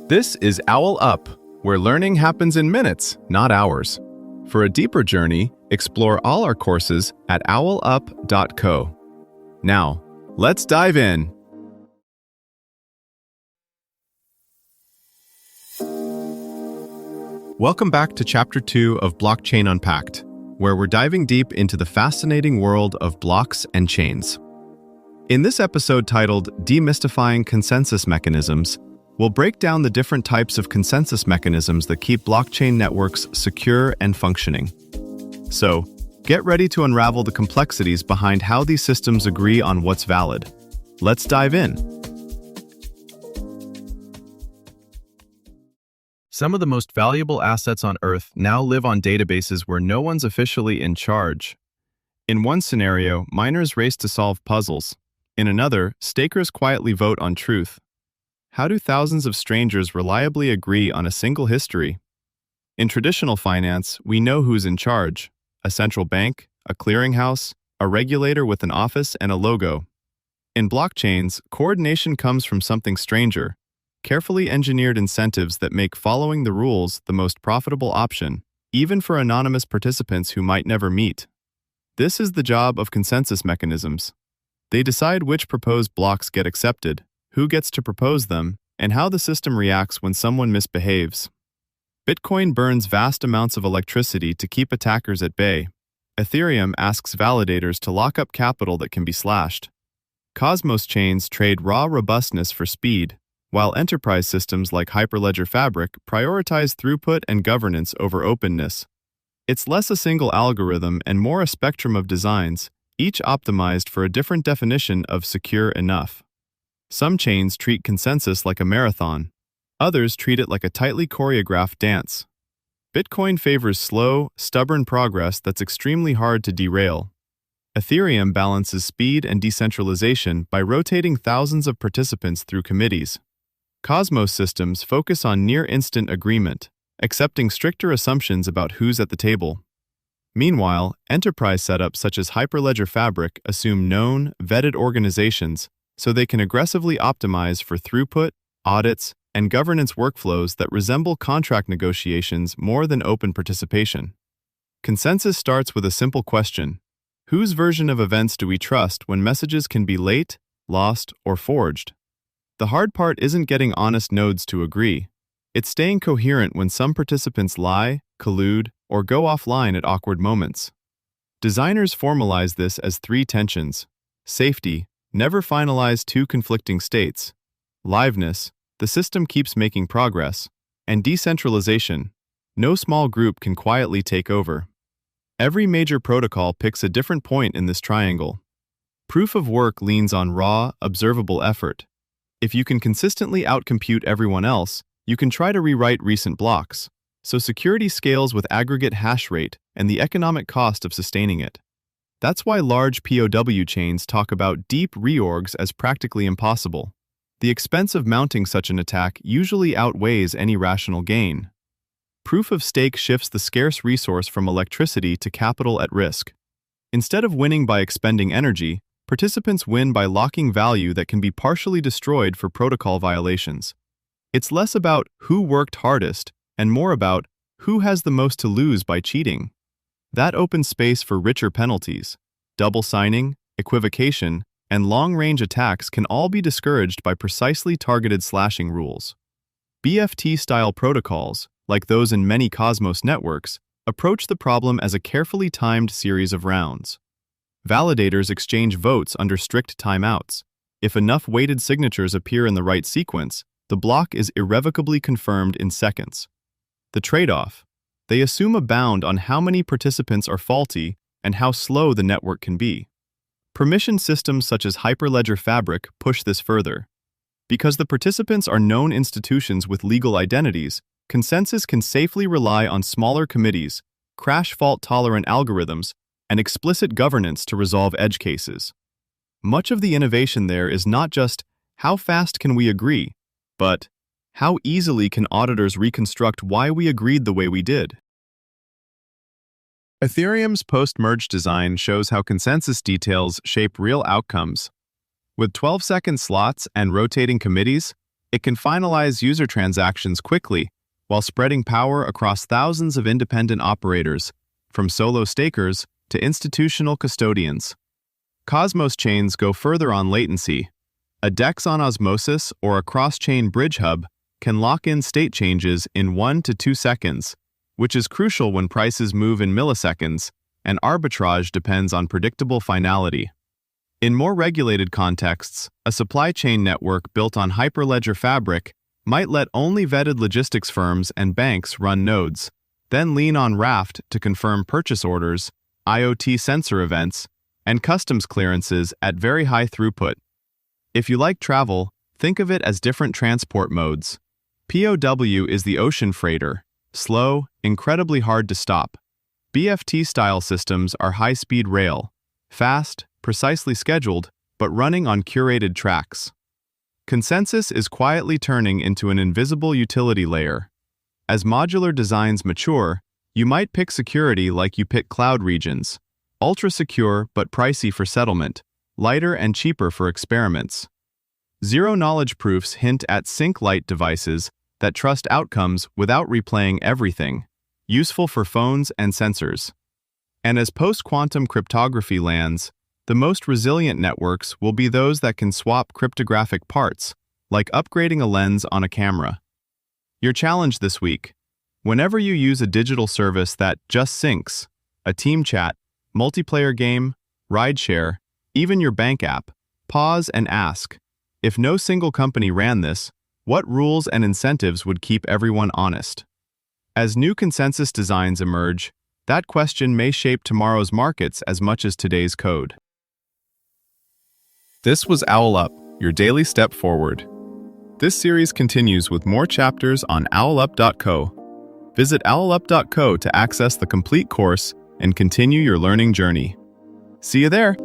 This is OwlUp, where learning happens in minutes, not hours. For a deeper journey, explore all our courses at owlup.co. Now, let's dive in. Welcome back to Chapter 2 of Blockchain Unpacked, where we're diving deep into the fascinating world of blocks and chains. In this episode titled Demystifying Consensus Mechanisms, we'll break down the different types of consensus mechanisms that keep blockchain networks secure and functioning. So, get ready to unravel the complexities behind how these systems agree on what's valid. Let's dive in. Some of the most valuable assets on Earth now live on databases where no one's officially in charge. In one scenario, miners race to solve puzzles. In another, stakers quietly vote on truth. How do thousands of strangers reliably agree on a single history? In traditional finance, we know who's in charge: a central bank, a clearinghouse, a regulator with an office and a logo. In blockchains, coordination comes from something stranger: carefully engineered incentives that make following the rules the most profitable option, even for anonymous participants who might never meet. This is the job of consensus mechanisms. They decide which proposed blocks get accepted, who gets to propose them, and how the system reacts when someone misbehaves. Bitcoin burns vast amounts of electricity to keep attackers at bay. Ethereum asks validators to lock up capital that can be slashed. Cosmos chains trade raw robustness for speed, while enterprise systems like Hyperledger Fabric prioritize throughput and governance over openness. It's less a single algorithm and more a spectrum of designs, each optimized for a different definition of secure enough. Some chains treat consensus like a marathon. Others treat it like a tightly choreographed dance. Bitcoin favors slow, stubborn progress that's extremely hard to derail. Ethereum balances speed and decentralization by rotating thousands of participants through committees. Cosmos systems focus on near-instant agreement, accepting stricter assumptions about who's at the table. Meanwhile, enterprise setups such as Hyperledger Fabric assume known, vetted organizations so they can aggressively optimize for throughput, audits, and governance workflows that resemble contract negotiations more than open participation. Consensus starts with a simple question: whose version of events do we trust when messages can be late, lost, or forged? The hard part isn't getting honest nodes to agree. It's staying coherent when some participants lie, collude, or go offline at awkward moments. Designers formalize this as three tensions: safety, never finalize two conflicting states; liveness, the system keeps making progress; and decentralization, no small group can quietly take over. Every major protocol picks a different point in this triangle. Proof of work leans on raw, observable effort. If you can consistently outcompute everyone else, you can try to rewrite recent blocks. So security scales with aggregate hash rate and the economic cost of sustaining it. That's why large POW chains talk about deep reorgs as practically impossible. The expense of mounting such an attack usually outweighs any rational gain. Proof of stake shifts the scarce resource from electricity to capital at risk. Instead of winning by expending energy, participants win by locking value that can be partially destroyed for protocol violations. It's less about who worked hardest and more about who has the most to lose by cheating. That opens space for richer penalties. Double signing, equivocation, and long-range attacks can all be discouraged by precisely targeted slashing rules. BFT-style protocols, like those in many Cosmos networks, approach the problem as a carefully timed series of rounds. Validators exchange votes under strict timeouts. If enough weighted signatures appear in the right sequence, the block is irrevocably confirmed in seconds. The trade-off: they assume a bound on how many participants are faulty and how slow the network can be. Permission systems such as Hyperledger Fabric push this further. Because the participants are known institutions with legal identities, consensus can safely rely on smaller committees, crash fault-tolerant algorithms, and explicit governance to resolve edge cases. Much of the innovation there is not just how fast can we agree, but how easily can auditors reconstruct why we agreed the way we did? Ethereum's post-merge design shows how consensus details shape real outcomes. With 12-second slots and rotating committees, It can finalize user transactions quickly while spreading power across thousands of independent operators, from solo stakers to institutional custodians. Cosmos chains go further on latency. A DEX on osmosis or a cross-chain bridge hub can lock in state changes in 1 to 2 seconds, which is crucial when prices move in milliseconds and arbitrage depends on predictable finality. In more regulated contexts, a supply chain network built on Hyperledger Fabric might let only vetted logistics firms and banks run nodes, then lean on Raft to confirm purchase orders, IoT sensor events, and customs clearances at very high throughput. If you like travel, think of it as different transport modes. POW is the ocean freighter, slow, incredibly hard to stop. BFT-style systems are high-speed rail, fast, precisely scheduled, but running on curated tracks. Consensus is quietly turning into an invisible utility layer. As modular designs mature, you might pick security like you pick cloud regions, ultra-secure but pricey for settlement, lighter and cheaper for experiments. Zero-knowledge proofs hint at sync-light devices that trust outcomes without replaying everything, useful for phones and sensors. And as post-quantum cryptography lands, the most resilient networks will be those that can swap cryptographic parts, like upgrading a lens on a camera. Your challenge this week: whenever you use a digital service that just syncs, a team chat, multiplayer game, rideshare, even your bank app, pause and ask, if no single company ran this, what rules and incentives would keep everyone honest? As new consensus designs emerge, that question may shape tomorrow's markets as much as today's code. This was OwlUp, your daily step forward. This series continues with more chapters on OwlUp.co. Visit OwlUp.co to access the complete course and continue your learning journey. See you there!